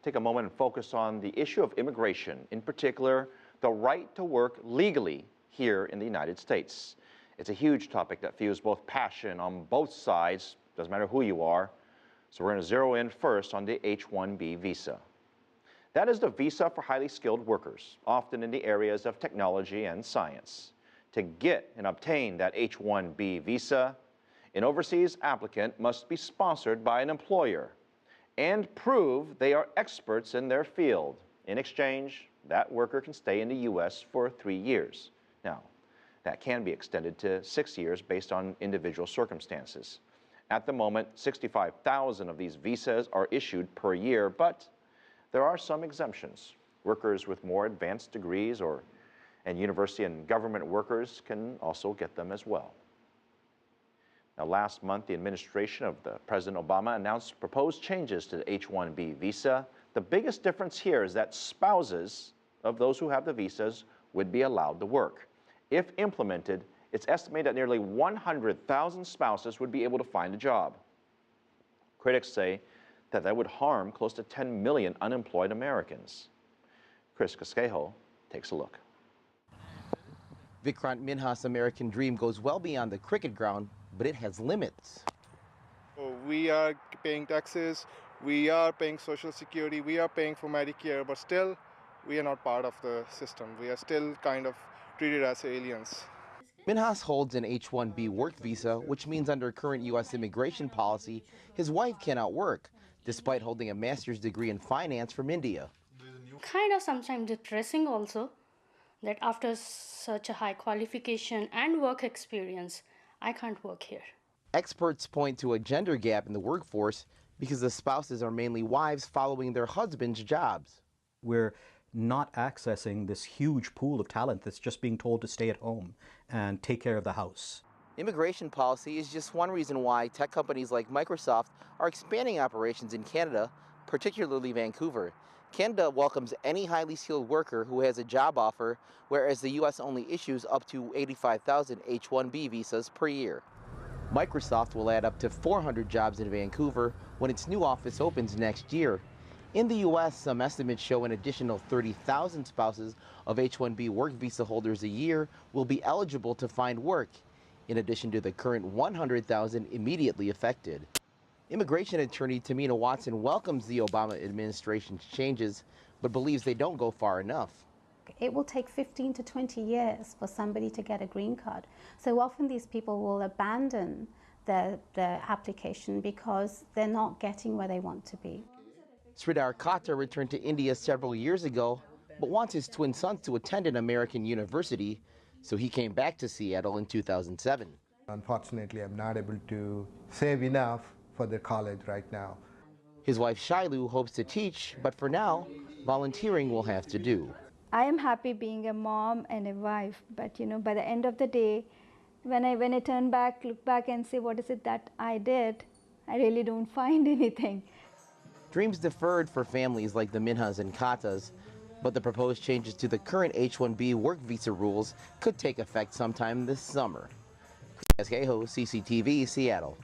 take a moment and focus on the issue of immigration, in particular, the right to work legally here in the United States. It's a huge topic that fuels both passion on both sides, doesn't matter who you are. So we're going to zero in first on the H-1B visa. That is the visa for highly skilled workers, often in the areas of technology and science. To get and obtain that H-1B visa, an overseas applicant must be sponsored by an employer and prove they are experts in their field. In exchange, that worker can stay in the U.S. for 3 years. Now, that can be extended to 6 years based on individual circumstances. At the moment, 65,000 of these visas are issued per year, but there are some exemptions. Workers with more advanced degrees and university and government workers can also get them as well. Now, last month, the administration of President Obama announced proposed changes to the H-1B visa. The biggest difference here is that spouses of those who have the visas would be allowed to work. If implemented, it's estimated that nearly 100,000 spouses would be able to find a job. Critics say that would harm close to 10 million unemployed Americans. Chris Casquejo takes a look. Vikrant Minha's American dream goes well beyond the cricket ground, but it has limits. We are paying taxes, we are paying Social Security, we are paying for Medicare, but still we are not part of the system. We are still kind of treated as aliens. Minhas holds an H-1B work visa, which means under current U.S. immigration policy, his wife cannot work, despite holding a master's degree in finance from India. Kind of sometimes depressing also, that after such a high qualification and work experience, I can't work here. Experts point to a gender gap in the workforce because the spouses are mainly wives following their husbands' jobs. We're not accessing this huge pool of talent that's just being told to stay at home and take care of the house. Immigration policy is just one reason why tech companies like Microsoft are expanding operations in Canada, particularly Vancouver. Canada welcomes any highly skilled worker who has a job offer, whereas the U.S. only issues up to 85,000 H-1B visas per year. Microsoft will add up to 400 jobs in Vancouver when its new office opens next year. In the U.S., some estimates show an additional 30,000 spouses of H-1B work visa holders a year will be eligible to find work, in addition to the current 100,000 immediately affected. Immigration attorney Tamina Watson welcomes the Obama administration's changes, but believes they don't go far enough. It will take 15 to 20 years for somebody to get a green card. So often these people will abandon their application because they're not getting where they want to be. Sridhar Kata returned to India several years ago, but wants his twin sons to attend an American university, so he came back to Seattle in 2007. Unfortunately, I'm not able to save enough for the college right now. His wife Shailu hopes to teach, but for now, volunteering will have to do. I am happy being a mom and a wife, but by the end of the day, when I look back and say what is it that I did, I really don't find anything. Dreams deferred for families like the Minhas and Katas, but the proposed changes to the current H-1B work visa rules could take effect sometime this summer. Chris Casquejo, CCTV, Seattle.